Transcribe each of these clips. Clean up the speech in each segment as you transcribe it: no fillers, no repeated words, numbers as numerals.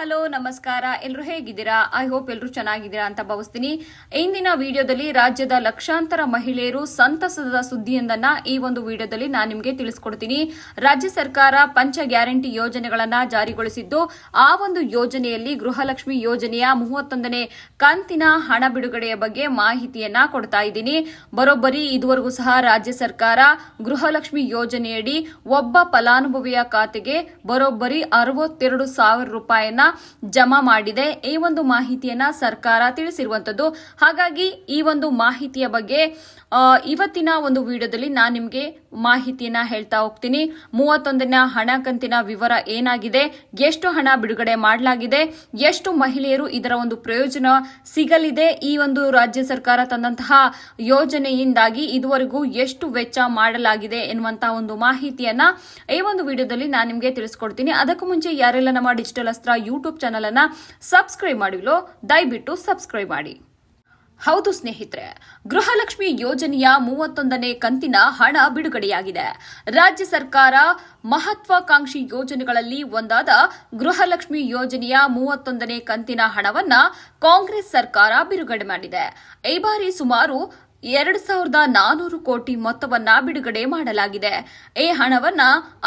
Hello ನಮಸ್ಕಾರ, ಎಲ್ಲರೂ ಹೇಗಿದ್ದೀರಾ? ಐ ಹೋಪ್ ಎಲ್ಲರೂ ಚೆನ್ನಾಗಿದ್ದೀರಾ ಅಂತ ಭಾವಿಸ್ತೀನಿ. ಇಂದಿನ ವಿಡಿಯೋದಲ್ಲಿ ರಾಜ್ಯದ ಲಕ್ಷಾಂತರ ಮಹಿಳೆಯರು ಸಂತಸದ ಸುದ್ದಿಯೊಂದನ್ನ ಈ ಒಂದು ವಿಡಿಯೋದಲ್ಲಿ ನಾನು ನಿಮಗೆ ತಿಳಿಸ್ಕೊಡ್ತೀನಿ. ರಾಜ್ಯ ಸರ್ಕಾರ ಪಂಚ ಗ್ಯಾರಂಟಿ ಯೋಜನೆಗಳನ್ನ ಜಾರಿಗೊಳಿಸಿದ್ದು, ಆ ಒಂದು ಯೋಜನೆಯಲ್ಲಿ ಗೃಹಲಕ್ಷ್ಮಿ ಯೋಜನೆಯ 31ನೇ ಕಂತಿನ ಹಣ ಬಿಡುಗಡೆಯ ಬಗ್ಗೆ ಮಾಹಿತಿಯನ್ನ ಕೊಡ್ತಾ ಇದ್ದೀನಿ. ಬರೋಬ್ಬರಿ ಇದುವರೆಗೂ ಸಹ ರಾಜ್ಯ ಸರ್ಕಾರ ಗೃಹಲಕ್ಷ್ಮಿ ಯೋಜನೆಯಡಿ ಒಬ್ಬ ಫಲಾನುಭವಿಯ ಖಾತೆಗೆ ಬರೋಬ್ಬರಿ 62,000 ರೂಪಾಯಿಯನ್ನ ಜಮಾ ಮಾಡಿದೆ. ಈ ಒಂದು ಮಾಹಿತಿಯನ್ನ ಸರ್ಕಾರ ತಿಳಿಸಿರುವಂತದ್ದು. ಹಾಗಾಗಿ ಈ ಒಂದು ಮಾಹಿತಿಯ ಬಗ್ಗೆ ಇವತ್ತಿನ ಒಂದು ವಿಡಿಯೋದಲ್ಲಿ ನಾನು ನಿಮಗೆ ಮಾಹಿತಿಯನ್ನ ಹೇಳ್ತಾ ಹೋಗ್ತೀನಿ. 31ನೇ ಹಣ ಕಂತಿನ ವಿವರ ಏನಾಗಿದೆ, ಎಷ್ಟು ಹಣ ಬಿಡುಗಡೆ ಮಾಡಲಾಗಿದೆ, ಎಷ್ಟು ಮಹಿಳೆಯರು ಇದರ ಒಂದು ಪ್ರಯೋಜನ ಸಿಗಲಿದೆ, ಈ ಒಂದು ರಾಜ್ಯ ಸರ್ಕಾರ ತಂದಂತಹ ಯೋಜನೆಯಿಂದಾಗಿ ಇದುವರೆಗೂ ಎಷ್ಟು ವೆಚ್ಚ ಮಾಡಲಾಗಿದೆ ಎನ್ನುವಂತಹ ಒಂದು ಮಾಹಿತಿಯನ್ನ ಈ ಒಂದು ವಿಡಿಯೋದಲ್ಲಿ ನಾನು ನಿಮಗೆ ತಿಳಿಸ್ಕೊಡ್ತೀನಿ. ಅದಕ್ಕೂ ಮುಂಚೆ ಯಾರೆಲ್ಲ ನಮ್ಮ ಡಿಜಿಟಲ್ ಅಸ್ತ್ರ ಯೂಟ್ಯೂಬ್ ಚಾನಲ್ ಅನ್ನ ಸಬ್ಸ್ಕ್ರೈಬ್ ಮಾಡಿಲ್ಲೋ ದಯವಿಟ್ಟು ಸಬ್ಸ್ಕ್ರೈಬ್ ಮಾಡಿ. ಹೌದು ಸ್ನೇಹಿತರೆ, ಗೃಹಲಕ್ಷ್ಮಿ ಯೋಜನೆಯ 31ನೇ ಕಂತಿನ ಹಣ ಬಿಡುಗಡೆಯಾಗಿದೆ. ರಾಜ್ಯ ಸರ್ಕಾರ ಮಹತ್ವಾಕಾಂಕ್ಷಿ ಯೋಜನೆಗಳಲ್ಲಿ ಒಂದಾದ ಗೃಹಲಕ್ಷ್ಮಿ ಯೋಜನೆಯ 31ನೇ ಕಂತಿನ ಹಣವನ್ನ ಕಾಂಗ್ರೆಸ್ ಸರ್ಕಾರ ಬಿಡುಗಡೆ ಮಾಡಿದೆ. ಈ ಬಾರಿ ಸುಮಾರು 2,400 ಕೋಟಿ ಮೊತ್ತವನ್ನ ಬಿಡುಗಡೆ ಮಾಡಲಾಗಿದೆ. ಈ ಹಣವನ್ನ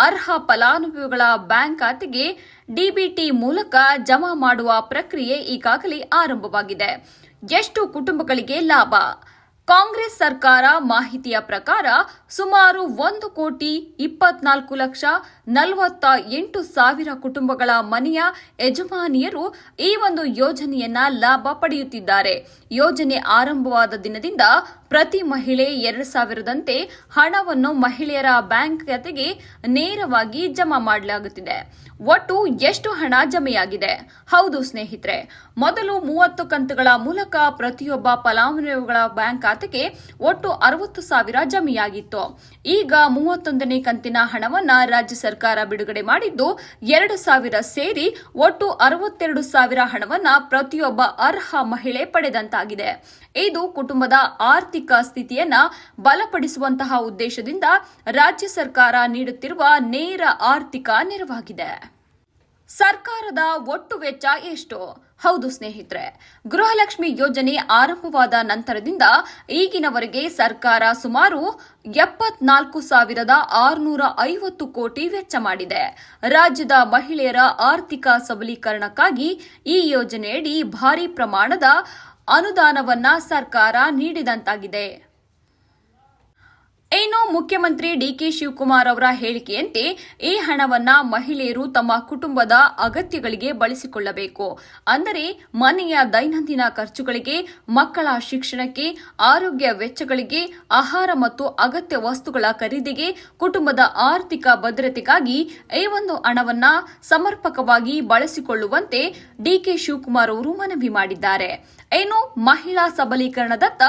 ಅರ್ಹ ಫಲಾನುಭವಿಗಳ ಬ್ಯಾಂಕ್ ಖಾತೆಗೆ ಡಿಬಿಟಿ ಮೂಲಕ ಜಮಾ ಮಾಡುವ ಪ್ರಕ್ರಿಯೆ ಈಗಾಗಲೇ ಆರಂಭವಾಗಿದೆ. ಎಷ್ಟು ಕುಟುಂಬಗಳಿಗೆ ಲಾಭ? ಕಾಂಗ್ರೆಸ್ ಸರ್ಕಾರ ಮಾಹಿತಿಯ ಪ್ರಕಾರ ಸುಮಾರು 1,24,48,000 ಕುಟುಂಬಗಳ ಮನೆಯ ಯಜಮಾನಿಯರು ಈ ಒಂದು ಯೋಜನೆಯನ್ನ ಲಾಭ ಪಡೆಯುತ್ತಿದ್ದಾರೆ. ಯೋಜನೆ ಆರಂಭವಾದ ದಿನದಿಂದ ಪ್ರತಿ ಮಹಿಳೆ 2,000ದಂತೆ ಹಣವನ್ನು ಮಹಿಳೆಯರ ಬ್ಯಾಂಕ್ ಖಾತೆಗೆ ನೇರವಾಗಿ ಜಮಾ ಮಾಡಲಾಗುತ್ತಿದೆ. ಒಟ್ಟು ಎಷ್ಟು ಹಣ ಜಮೆಯಾಗಿದೆ? ಹೌದು ಸ್ನೇಹಿತರೆ, ಮೊದಲು 30 ಕಂತುಗಳ ಮೂಲಕ ಪ್ರತಿಯೊಬ್ಬ ಫಲಾನುಭವಿಗಳ ಬ್ಯಾಂಕ್ ಖಾತೆಗೆ ಒಟ್ಟು 60,000 ಜಮೆಯಾಗಿತ್ತು. ಈಗ 31ನೇ ಕಂತಿನ ಹಣವನ್ನ ರಾಜ್ಯ ಸರ್ಕಾರ ಬಿಡುಗಡೆ ಮಾಡಿದ್ದು 2,000 ಸೇರಿ ಒಟ್ಟು 62,000 ಹಣವನ್ನ ಪ್ರತಿಯೊಬ್ಬ ಅರ್ಹ ಮಹಿಳೆ ಪಡೆದಂತಾಗಿದೆ. ಇದು ಕುಟುಂಬದ ಆರ್ಥಿಕ ಸ್ಥಿತಿಯನ್ನ ಬಲಪಡಿಸುವಂತಹ ಉದ್ದೇಶದಿಂದ ರಾಜ್ಯ ಸರ್ಕಾರ ನೀಡುತ್ತಿರುವ ನೇರ ಆರ್ಥಿಕ ನೆರವಾಗಿದೆ. ಸರ್ಕಾರದ ಒಟ್ಟು ವೆಚ್ಚ ಎಷ್ಟು? ಹೌದು ಸ್ನೇಹಿತರೆ, ಗೃಹಲಕ್ಷ್ಮಿ ಯೋಜನೆ ಆರಂಭವಾದ ನಂತರದಿಂದ ಈಗಿನವರೆಗೆ ಸರ್ಕಾರ ಸುಮಾರು 74,650 ಕೋಟಿ ವೆಚ್ಚ ಮಾಡಿದೆ. ರಾಜ್ಯದ ಮಹಿಳೆಯರ ಆರ್ಥಿಕ ಸಬಲೀಕರಣಕ್ಕಾಗಿ ಈ ಯೋಜನೆಯಡಿ ಭಾರಿ ಪ್ರಮಾಣದ ಅನುದಾನವನ್ನ ಸರ್ಕಾರ ನೀಡಿದಂತಾಗಿದೆ. ಇನ್ನು ಮುಖ್ಯಮಂತ್ರಿ ಡಿಕೆ ಶಿವಕುಮಾರ್ ಅವರ ಹೇಳಿಕೆಯಂತೆ ಈ ಹಣವನ್ನ ಮಹಿಳೆಯರು ತಮ್ಮ ಕುಟುಂಬದ ಅಗತ್ಯಗಳಿಗೆ ಬಳಸಿಕೊಳ್ಳಬೇಕು. ಅಂದರೆ ಮನೆಯ ದೈನಂದಿನ ಖರ್ಚುಗಳಿಗೆ, ಮಕ್ಕಳ ಶಿಕ್ಷಣಕ್ಕೆ, ಆರೋಗ್ಯ ವೆಚ್ಚಗಳಿಗೆ, ಆಹಾರ ಮತ್ತು ಅಗತ್ಯ ವಸ್ತುಗಳ ಖರೀದಿಗೆ, ಕುಟುಂಬದ ಆರ್ಥಿಕ ಭದ್ರತೆಗಾಗಿ ಈ ಒಂದು ಹಣವನ್ನ ಸಮರ್ಪಕವಾಗಿ ಬಳಸಿಕೊಳ್ಳುವಂತೆ ಡಿಕೆ ಶಿವಕುಮಾರ್ ಅವರು ಮನವಿ ಮಾಡಿದ್ದಾರೆ. ಇನ್ನು ಮಹಿಳಾ ಸಬಲೀಕರಣದತ್ತ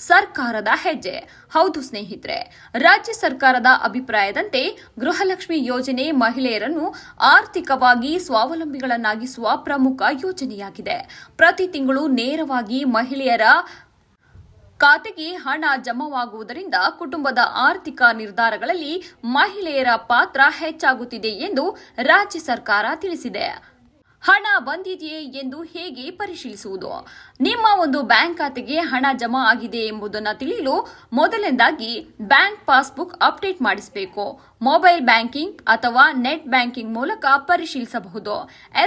ಸರ್ಕಾರದ ಹೆಜ್ಜೆ. ಹೌದು ಸ್ನೇಹಿತರೆ, ರಾಜ್ಯ ಸರ್ಕಾರದ ಅಭಿಪ್ರಾಯದಂತೆ ಗೃಹಲಕ್ಷ್ಮಿ ಯೋಜನೆ ಮಹಿಳೆಯರನ್ನು ಆರ್ಥಿಕವಾಗಿ ಸ್ವಾವಲಂಬಿಗಳನ್ನಾಗಿಸುವ ಪ್ರಮುಖ ಯೋಜನೆಯಾಗಿದೆ. ಪ್ರತಿ ತಿಂಗಳು ನೇರವಾಗಿ ಮಹಿಳೆಯರ ಖಾತೆಗೆ ಹಣ ಜಮಾವಾಗುವುದರಿಂದ ಕುಟುಂಬದ ಆರ್ಥಿಕ ನಿರ್ಧಾರಗಳಲ್ಲಿ ಮಹಿಳೆಯರ ಪಾತ್ರ ಹೆಚ್ಚಾಗುತ್ತಿದೆ ಎಂದು ರಾಜ್ಯ ಸರ್ಕಾರ ತಿಳಿಸಿದೆ. ಹಣ ಬಂದಿದೆಯೇ ಎಂದು ಹೇಗೆ ಪರಿಶೀಲಿಸುವುದು? ನಿಮ್ಮ ಒಂದು ಬ್ಯಾಂಕ್ ಖಾತೆಗೆ ಹಣ ಜಮಾ ಆಗಿದೆ ಎಂಬುದನ್ನು ತಿಳಿಯಲು ಮೊದಲನೇದಾಗಿ ಬ್ಯಾಂಕ್ ಪಾಸ್ಬುಕ್ ಅಪ್ಡೇಟ್ ಮಾಡಿಸಬೇಕು. ಮೊಬೈಲ್ ಬ್ಯಾಂಕಿಂಗ್ ಅಥವಾ ನೆಟ್ ಬ್ಯಾಂಕಿಂಗ್ ಮೂಲಕ ಪರಿಶೀಲಿಸಬಹುದು.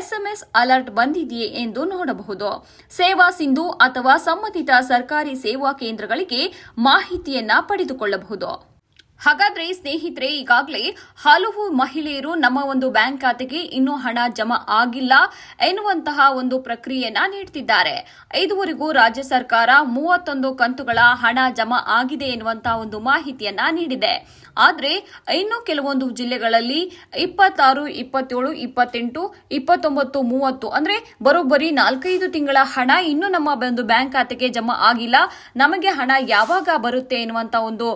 SMS ಅಲರ್ಟ್ ಬಂದಿದೆಯೇ ಎಂದು ನೋಡಬಹುದು. ಸೇವಾ ಸಿಂಧು ಅಥವಾ ಸಂಬಂಧಿತ ಸರ್ಕಾರಿ ಸೇವಾ ಕೇಂದ್ರಗಳಿಗೆ ಮಾಹಿತಿಯನ್ನ ಪಡೆದುಕೊಳ್ಳಬಹುದು. ಹಾಗಾದ್ರೆ ಸ್ನೇಹಿತರೆ, ಈಗಾಗಲೇ ಹಲವು ಮಹಿಳೆಯರು ನಮ್ಮ ಒಂದು ಬ್ಯಾಂಕ್ ಖಾತೆಗೆ ಇನ್ನೂ ಹಣ ಜಮಾ ಆಗಿಲ್ಲ ಎನ್ನುವಂತಹ ಒಂದು ಪ್ರಕ್ರಿಯೆಯನ್ನ ನೀಡುತ್ತಿದ್ದಾರೆ. ಇದುವರೆಗೂ ರಾಜ್ಯ ಸರ್ಕಾರ 31 ಕಂತುಗಳ ಹಣ ಜಮಾ ಆಗಿದೆ ಎನ್ನುವಂತಹ ಒಂದು ಮಾಹಿತಿಯನ್ನ ನೀಡಿದೆ. ಆದರೆ ಇನ್ನು ಕೆಲವೊಂದು ಜಿಲ್ಲೆಗಳಲ್ಲಿ 26, 27, 28, 29, 30 ಅಂದ್ರೆ ಬರೋಬ್ಬರಿ 4-5 ತಿಂಗಳ ಹಣ ಇನ್ನೂ ನಮ್ಮ ಒಂದು ಬ್ಯಾಂಕ್ ಖಾತೆಗೆ ಜಮಾ ಆಗಿಲ್ಲ. ನಮಗೆ ಹಣ ಯಾವಾಗ ಬರುತ್ತೆ ಎನ್ನುವಂತ ಒಂದು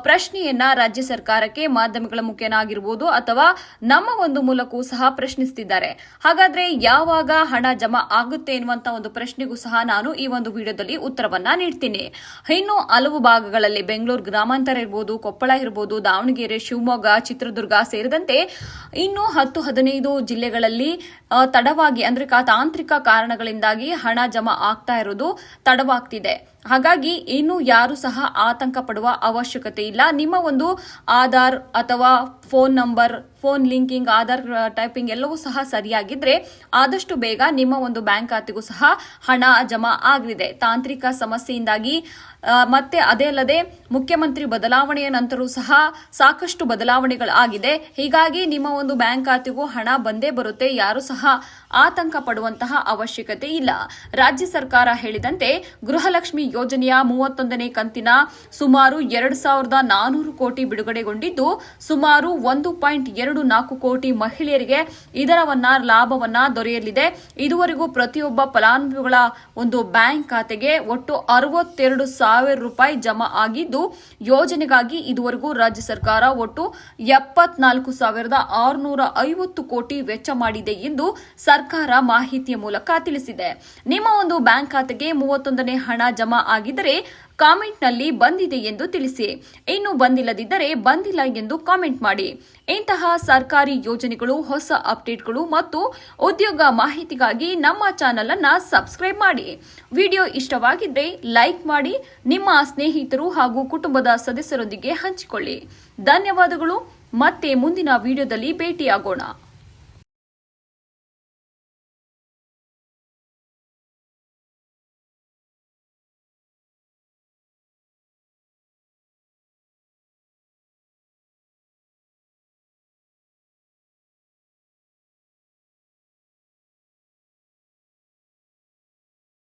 ಪ್ರಶ್ನೆಯನ್ನ ಪ್ರಶ್ನೆಯನ್ನ ರಾಜ್ಯ ಸರ್ಕಾರಕ್ಕೆ ಮಾಧ್ಯಮಗಳ ಮುಖೇನ ಆಗಿರಬಹುದು ಅಥವಾ ನಮ್ಮ ಒಂದು ಮೂಲಕವೂ ಸಹ ಪ್ರಶ್ನಿಸುತ್ತಿದ್ದಾರೆ. ಹಾಗಾದ್ರೆ ಯಾವಾಗ ಹಣ ಜಮಾ ಆಗುತ್ತೆ ಎನ್ನುವಂತ ಒಂದು ಪ್ರಶ್ನೆಗೂ ಸಹ ನಾನು ಈ ಒಂದು ವಿಡಿಯೋದಲ್ಲಿ ಉತ್ತರವನ್ನ ನೀಡ್ತೀನಿ. ಇನ್ನು ಹಲವು ಭಾಗಗಳಲ್ಲಿ ಬೆಂಗಳೂರು ಗ್ರಾಮಾಂತರ ಇರಬಹುದು, ಕೊಪ್ಪಳ ಇರಬಹುದು, ದಾವಣಗೆರೆ, ಶಿವಮೊಗ್ಗ, ಚಿತ್ರದುರ್ಗ ಸೇರಿದಂತೆ ಇನ್ನು 10-15 ಜಿಲ್ಲೆಗಳಲ್ಲಿ ತಡವಾಗಿ ಅಂದ್ರೆ ತಾಂತ್ರಿಕ ಕಾರಣಗಳಿಂದಾಗಿ ಹಣ ಜಮಾ ಆಗ್ತಾ ಇರೋದು ತಡವಾಗ್ತಿದೆ. ಹಾಗಾಗಿ ಇನ್ನು ಯಾರು ಸಹ ಆತಂಕ ಪಡುವ ಅವಶ್ಯಕತೆ ಇಲ್ಲ. ನಿಮ್ಮ ಒಂದು ಆಧಾರ್ ಅಥವಾ phone number, phone linking, Aadhaar typing ಎಲ್ಲವೂ ಸಹ ಸರಿಯಾಗಿದ್ರೆ ಆದಷ್ಟು ಬೇಗ ನಿಮ್ಮ ಒಂದು ಬ್ಯಾಂಕ್ ಖಾತೆಗೂ ಸಹ ಹಣ ಜಮಾ ಆಗಲಿದೆ. ತಾಂತ್ರಿಕ ಸಮಸ್ಯೆಯಿಂದಾಗಿ ಮತ್ತೆ ಅದೇ ಅಲ್ಲದೆ ಮುಖ್ಯಮಂತ್ರಿ ಬದಲಾವಣೆಯ ನಂತರವೂ ಸಹ ಸಾಕಷ್ಟು ಬದಲಾವಣೆಗಳಾಗಿದೆ. ಹೀಗಾಗಿ ನಿಮ್ಮ ಒಂದು ಬ್ಯಾಂಕ್ ಖಾತೆಗೂ ಹಣ ಬಂದೇ ಬರುತ್ತೆ. ಯಾರು ಸಹ ಆತಂಕ ಪಡುವಂತಹ ಅವಶ್ಯಕತೆ ಇಲ್ಲ. ರಾಜ್ಯ ಸರ್ಕಾರ ಹೇಳಿದಂತೆ ಗೃಹಲಕ್ಷ್ಮಿ ಯೋಜನೆಯ 31ನೇ ಕಂತಿನ ಸುಮಾರು 2,400 ಕೋಟಿ ಬಿಡುಗಡೆಗೊಂಡಿದ್ದು ಸುಮಾರು 1.24 ಕೋಟಿ ಮಹಿಳೆಯರಿಗೆ ಇದರ ಲಾಭವನ್ನ ದೊರೆಯಲಿದೆ. ಇದುವರೆಗೂ ಪ್ರತಿಯೊಬ್ಬ ಫಲಾನುಭವಿಗಳ ಒಂದು ಬ್ಯಾಂಕ್ ಖಾತೆಗೆ ಒಟ್ಟು 62,000 ರೂಪಾಯಿ ಜಮಾ ಆಗಿದ್ದು ಯೋಜನೆಗಾಗಿ ಇದುವರೆಗೂ ರಾಜ್ಯ ಸರ್ಕಾರ ಒಟ್ಟು 74,650 ಕೋಟಿ ವೆಚ್ಚ ಮಾಡಿದೆ ಎಂದು ಸರ್ಕಾರ ಮಾಹಿತಿಯ ಮೂಲಕ ತಿಳಿಸಿದೆ. ನಿಮ್ಮ ಒಂದು ಬ್ಯಾಂಕ್ ಖಾತೆಗೆ 31ನೇ ಹಣ ಜಮಾ ಆಗಿದ್ದರೆ ಕಾಮೆಂಟ್ನಲ್ಲಿ ಬಂದಿದೆ ಎಂದು ತಿಳಿಸಿ. ಇನ್ನು ಬಂದಿಲ್ಲದಿದ್ದರೆ ಬಂದಿಲ್ಲ ಎಂದು ಕಾಮೆಂಟ್ ಮಾಡಿ. ಇಂತಹ ಸರ್ಕಾರಿ ಯೋಜನೆಗಳು, ಹೊಸ ಅಪ್ಡೇಟ್ಗಳು ಮತ್ತು ಉದ್ಯೋಗ ಮಾಹಿತಿಗಾಗಿ ನಮ್ಮ ಚಾನೆಲ್ ಅನ್ನು ಸಬ್ಸ್ಕ್ರೈಬ್ ಮಾಡಿ. ವಿಡಿಯೋ ಇಷ್ಟವಾಗಿದ್ದರೆ ಲೈಕ್ ಮಾಡಿ, ನಿಮ್ಮ ಸ್ನೇಹಿತರು ಹಾಗೂ ಕುಟುಂಬದ ಸದಸ್ಯರೊಂದಿಗೆ ಹಂಚಿಕೊಳ್ಳಿ. ಧನ್ಯವಾದಗಳು. ಮತ್ತೆ ಮುಂದಿನ ವಿಡಿಯೋದಲ್ಲಿ ಭೇಟಿಯಾಗೋಣ.